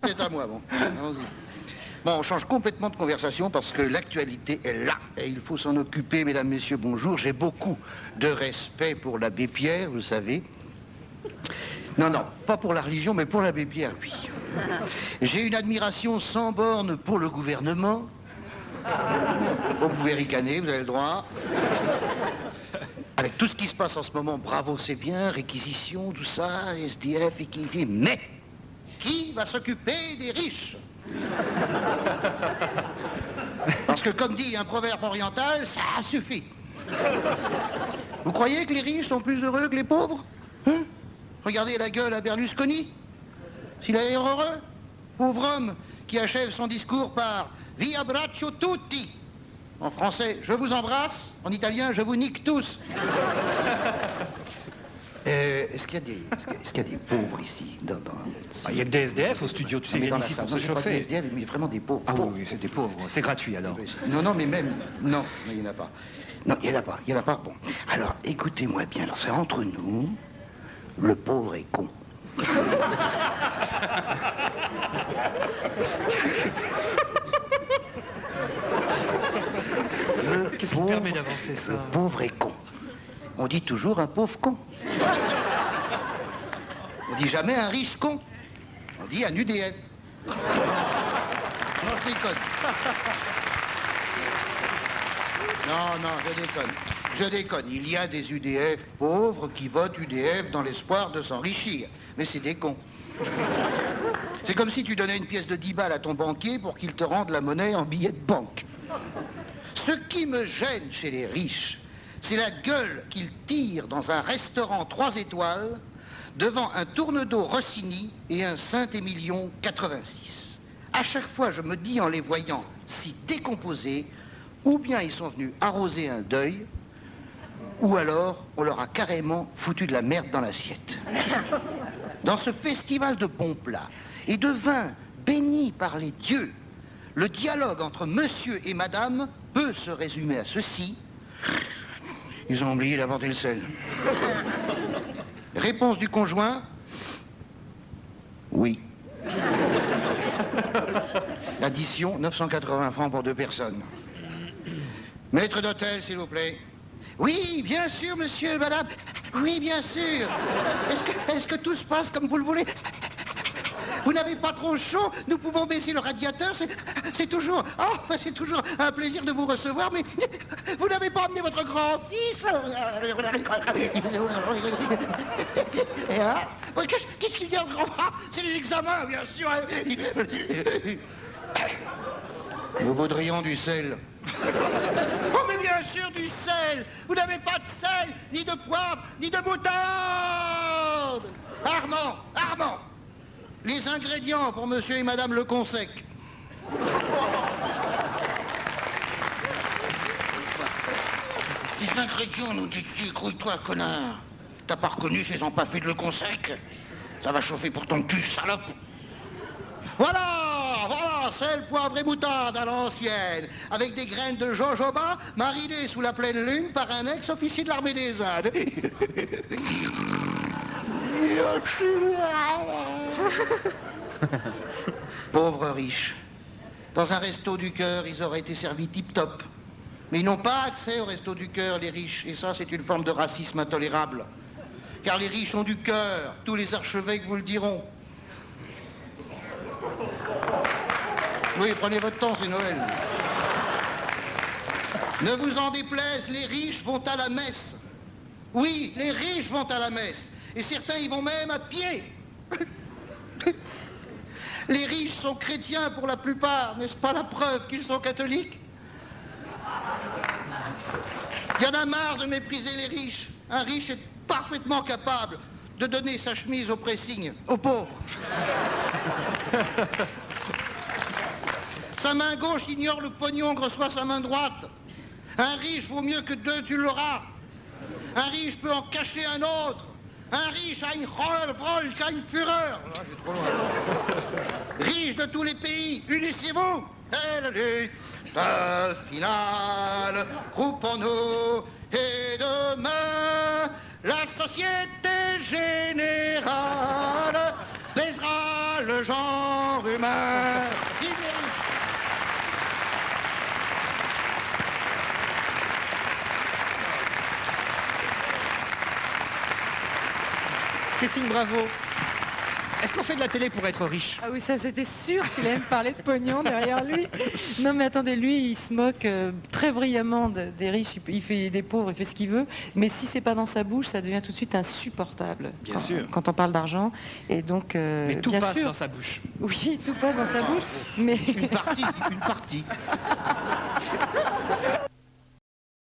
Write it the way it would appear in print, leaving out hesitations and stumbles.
C'est à moi, bon. Allons-y. Bon, on change complètement de conversation parce que l'actualité est là et il faut s'en occuper, mesdames, messieurs, bonjour. J'ai beaucoup de respect pour l'abbé Pierre, vous savez. Non, pas pour la religion, mais pour l'abbé Pierre, oui. J'ai une admiration sans borne pour le gouvernement. Vous pouvez ricaner, vous avez le droit. Avec tout ce qui se passe en ce moment, bravo, c'est bien, réquisition, tout ça, SDF, équité, mais qui va s'occuper des riches? Parce que comme dit un proverbe oriental, ça suffit. Vous croyez que les riches sont plus heureux que les pauvres? Hein? Regardez la gueule à Berlusconi. S'il a l'air heureux, pauvre homme qui achève son discours par « Vi abbraccio tutti ». En français, je vous embrasse. En italien, je vous nique tous. Est-ce qu'il y a des pauvres ici Il y a que des SDF au studio, tu sais, ils viennent ici pour se chauffer. Des SDF, mais vraiment des pauvres. Ah oui, c'est des pauvres. C'est gratuit alors. Non, mais même... Non, il n'y en a pas. Non, il n'y en a pas. Bon, alors, écoutez-moi bien. Alors, c'est entre nous, le pauvre est con. Qu'est-ce qui permet d'avancer ça? Le pauvre est con. On dit toujours un pauvre con. On dit jamais un riche con. On dit un UDF. Non, je déconne. Non, je déconne. Il y a des UDF pauvres qui votent UDF dans l'espoir de s'enrichir. Mais c'est des cons. C'est comme si tu donnais une pièce de 10 balles à ton banquier pour qu'il te rende la monnaie en billet de banque. Ce qui me gêne chez les riches, c'est la gueule qu'ils tirent dans un restaurant 3 étoiles devant un tourne-dos Rossini et un Saint-Émilion 86. À chaque fois, je me dis en les voyant si décomposés, ou bien ils sont venus arroser un deuil, ou alors on leur a carrément foutu de la merde dans l'assiette. Dans ce festival de bons plats et de vins bénis par les dieux, le dialogue entre monsieur et madame peut se résumer à ceci. Ils ont oublié d'apporter le sel. Réponse du conjoint. Oui. Addition, 980 francs pour 2 personnes. Maître d'hôtel, s'il vous plaît. Oui, bien sûr, monsieur, madame. Oui, bien sûr. Est-ce que tout se passe comme vous le voulez? Vous n'avez pas trop chaud? Nous pouvons baisser le radiateur. C'est toujours... Oh, c'est toujours un plaisir de vous recevoir, mais vous n'avez pas amené votre grand-fils. Qu'est-ce qu'il dit en grand? C'est les examens, bien sûr. Nous voudrions du sel. Oh, mais bien sûr, du sel. Vous n'avez pas de sel, ni de poivre, ni de moutarde. Armand. Les ingrédients pour monsieur et madame Le Consec. Les ingrédients, nous dit-il, grouille-toi, connard. T'as pas reconnu ces empaffés de Le Consec? Ça va chauffer pour ton cul, salope. Voilà, sel, poivre et moutarde à l'ancienne, avec des graines de jojoba marinées sous la pleine lune par un ex-officier de l'armée des Indes. Pauvres riches. Dans un resto du cœur, ils auraient été servis tip-top. Mais ils n'ont pas accès au resto du cœur, les riches. Et ça, c'est une forme de racisme intolérable. Car les riches ont du cœur. Tous les archevêques vous le diront. Oui, prenez votre temps, c'est Noël. Ne vous en déplaise, les riches vont à la messe. Oui, les riches vont à la messe. Et certains y vont même à pied. Les riches sont chrétiens pour la plupart, n'est-ce pas la preuve qu'ils sont catholiques? Il y en a marre de mépriser les riches. Un riche est parfaitement capable de donner sa chemise au pressing aux pauvres. Sa main gauche ignore le pognon que reçoit sa main droite. Un riche vaut mieux que 2, tu l'auras. Un riche peut en cacher un autre. Un riche a une Volk, a une fureur. Là, j'ai trop loin. Riche de tous les pays, unissez-vous. Et la lutte finale, groupons-nous. Et demain, la société générale baisera pas le genre humain. Christine Bravo. Est-ce qu'on fait de la télé pour être riche? Ah oui, ça c'était sûr qu'il allait me parler de pognon derrière lui. Non mais attendez, lui il se moque très brillamment des riches, il fait des pauvres, il fait ce qu'il veut, mais si c'est pas dans sa bouche, ça devient tout de suite insupportable. Bien sûr. Quand on parle d'argent. Et donc, Mais tout bien passe sûr, dans sa bouche. oui, tout passe dans sa bouche, mais... Une partie, une partie.